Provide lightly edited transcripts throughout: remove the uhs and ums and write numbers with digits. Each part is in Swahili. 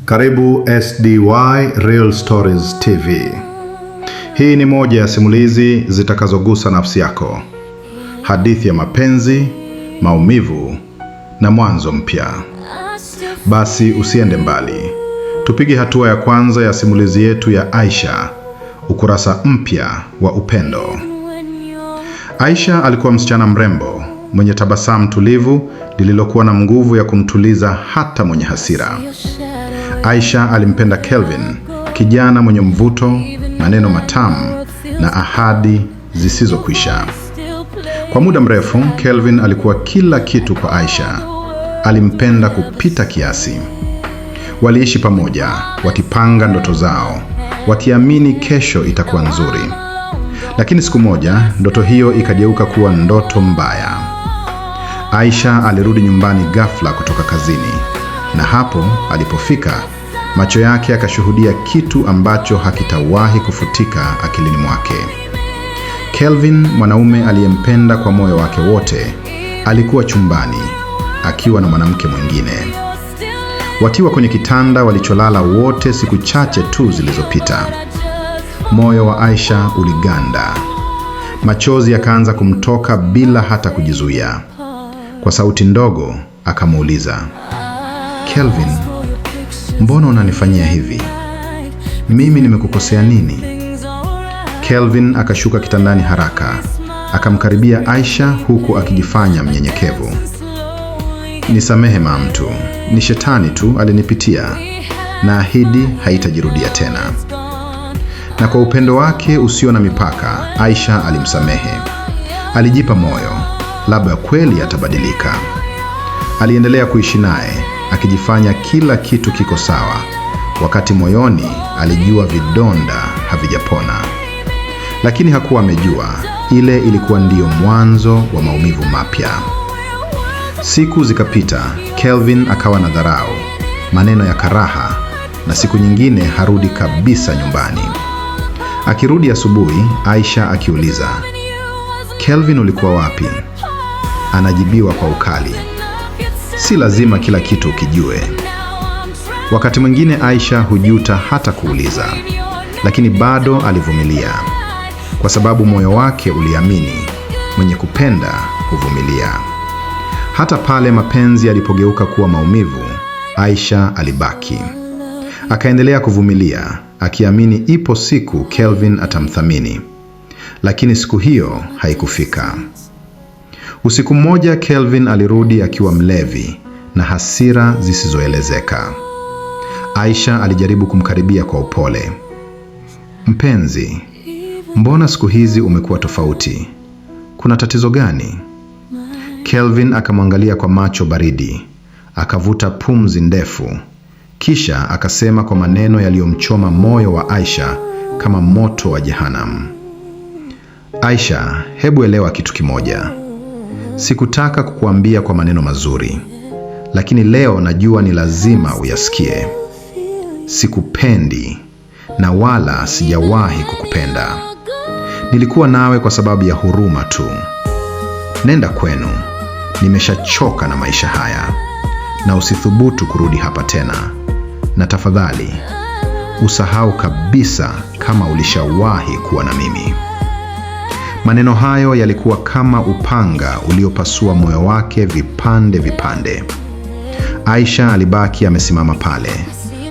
Karibu SDY Real Stories TV. Hii ni moja ya simulizi zitakazogusa nafsi yako. Hadithi ya mapenzi, maumivu na mwanzo mpya. Basi usiende mbali. Tupige hatua ya kwanza ya simulizi yetu ya Aisha, ukurasa mpya wa upendo. Aisha alikuwa msichana mrembo, mwenye tabasamu tulivu lililokuwa na nguvu ya kumtuliza hata mwenye hasira. Aisha alimpenda Kelvin, kijana mwenye mvuto, maneno matamu na ahadi zisizokwisha. Kwa muda mrefu, Kelvin alikuwa kila kitu kwa Aisha. Alimpenda kupita kiasi. Waliishi pamoja, wakipanga ndoto zao, wakiamini kesho itakuwa nzuri. Lakini siku moja, ndoto hiyo ikageuka kuwa ndoto mbaya. Aisha alirudi nyumbani ghafla kutoka kazini, na hapo alipofika, macho yake yakashuhudia kitu ambacho hakitawahi kufutika akilini mwake. Kelvin, mwanaume aliyempenda kwa moyo wake wote, alikuwa chumbani akiwa na mwanamke mwingine. Wakiwa kwenye kitanda walicholala wote siku chache tu zilizopita. Moyo wa Aisha uliganda. Machozi yakaanza kumtoka bila hata kujizuia. Kwa sauti ndogo akamuuliza, "Kelvin, mbona unanifanyia hivi? Mimi nimekukosea nini?" Kelvin akashuka kitandani haraka, akamkaribia Aisha huku akijifanya mnyenyekevu. "Nisamehe mamtu, ni shetani tu alinipitia, na ahidi haitajirudia tena." Na kwa upendo wake usio na mipaka, Aisha alimsamehe. Alijipa moyo, labda kweli atabadilika. Aliendelea kuishi naye, akijifanya kila kitu kiko sawa, wakati moyoni alijua vidonda havijapona. Lakini hakuwa amejua, ile ilikuwa ndiyo mwanzo wa maumivu mapya. Siku zikapita, Kelvin akawa na dharau, maneno ya karaha, na siku nyingine harudi kabisa nyumbani. Akirudi asubuhi, Aisha akiuliza, "Kelvin, ulikuwa wapi?" Anajibiwa kwa ukali, "Si lazima kila kitu ukijue." Wakati mwingine Aisha hujuta hata kuuliza, lakini bado alivumilia, kwa sababu moyo wake uliamini, mwenye kupenda huvumilia. Hata pale mapenzi yalipogeuka kuwa maumivu, Aisha alibaki. Akaendelea kuvumilia, akiamini ipo siku Kelvin atamthamini. Lakini siku hiyo haikufika. Usiku mmoja Kelvin alirudi akiwa mlevi na hasira zisizoelezeka. Aisha alijaribu kumkaribia kwa upole. "Mpenzi, mbona siku hizi umekuwa tofauti? Kuna tatizo gani?" Kelvin akamwangalia kwa macho baridi, akavuta pumzi ndefu, kisha akasema kwa maneno yaliyomchoma moyo wa Aisha kama moto wa jehanamu, "Aisha, hebu elewa kitu kimoja. Sikutaka kukuambia kwa maneno mazuri, lakini leo najua ni lazima uyasikie. Sikupendi na wala sijawahi kukupenda. Nilikuwa nawe kwa sababu ya huruma tu. Nenda kwenu, nimeshachoka na maisha haya, na usithubutu kurudi hapa tena. Na tafadhali, usahau kabisa kama ulishawahi kuwa na mimi." Maneno hayo yalikuwa kama upanga uliopasua moyo wake vipande vipande. Aisha alibaki amesimama pale,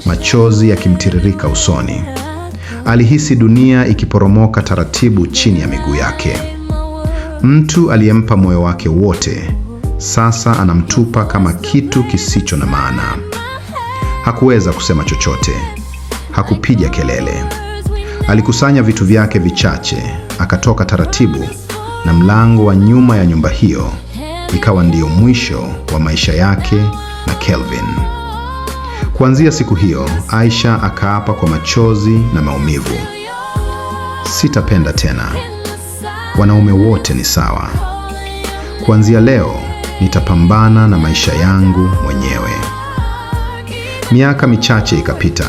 machozi yakimtiririka usoni. Alihisi dunia ikiporomoka taratibu chini ya miguu yake. Mtu aliyempa moyo wake wote, sasa anamtupa kama kitu kisicho na maana. Hakuweza kusema chochote, hakupiga kelele. Alikusanya vitu vyake vichache, akatoka taratibu, na mlango wa nyuma ya nyumba hiyo ikawa ndiyo mwisho wa maisha yake na Kelvin. Kuanzia siku hiyo, Aisha akaapa kwa machozi na maumivu, "Sitapenda tena. Wanaume wote ni sawa. Kuanzia leo, nitapambana na maisha yangu mwenyewe." Miaka michache ikapita.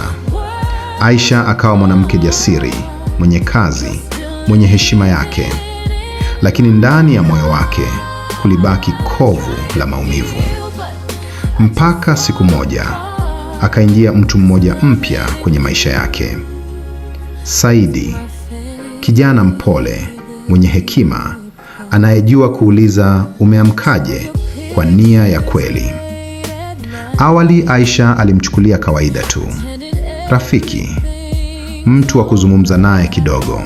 Aisha akawa mwanamke jasiri, mwenye kazi, mwenye heshima yake. Lakini ndani ya moyo wake kulibaki kovu la maumivu. Mpaka siku moja akaingia mtu mmoja mpya kwenye maisha yake. Saidi, kijana mpole, mwenye hekima, anayejua kuuliza umeamkaje kwa nia ya kweli. Awali Aisha alimchukulia kawaida tu, rafiki, mtu wa kuzungumza naye kidogo.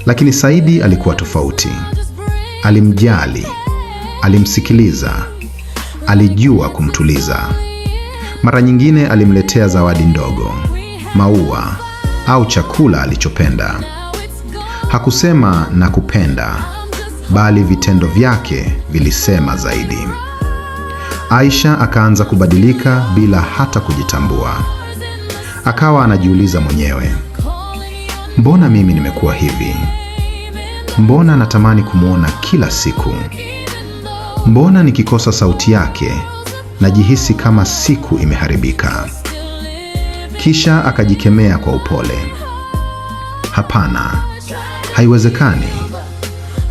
Lakini Saidi alikuwa tofauti. Alimjali, alimsikiliza, alijua kumtuliza. Mara nyingine alimletea zawadi ndogo, maua au chakula alichopenda. Hakusema nakupenda, bali vitendo vyake vilisema zaidi. Aisha akaanza kubadilika bila hata kujitambua. Akawa anajiuliza mwenyewe, mbona mimi nimekuwa hivi? Mbona natamani kumwona kila siku? Mbona nikikosa sauti yake najihisi kama siku imeharibika? Kisha akajikemea kwa upole. Hapana, haiwezekani.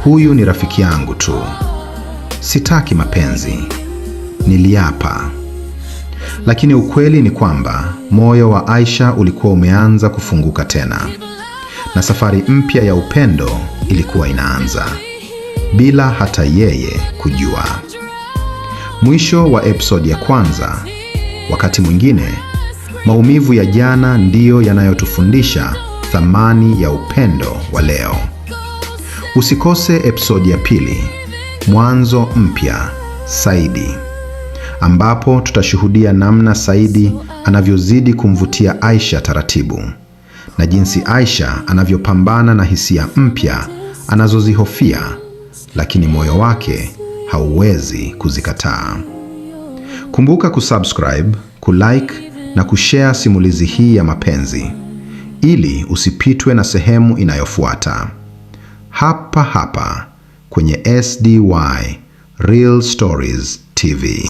Huyu ni rafiki yangu tu. Sitaki mapenzi. Niliapa. Lakini ukweli ni kwamba moyo wa Aisha ulikuwa umeanza kufunguka tena, na safari mpya ya upendo ilikuwa inaanza bila hata yeye kujua. Mwisho wa episodi ya kwanza. Wakati mwingine maumivu ya jana ndiyo yanayotufundisha thamani ya upendo wa leo. Usikose episodi ya pili, mwanzo mpya, Saidi, ambapo tutashuhudia namna Saidi anavyozidi kumvutia Aisha taratibu, na jinsi Aisha anavyopambana na hisia mpya anazozihofia, lakini moyo wake hauwezi kuzikataa. Kumbuka kusubscribe, kulike na kushare simulizi hii ya mapenzi, ili usipitwe na sehemu inayofuata. Hapa hapa kwenye SDY Real Stories TV.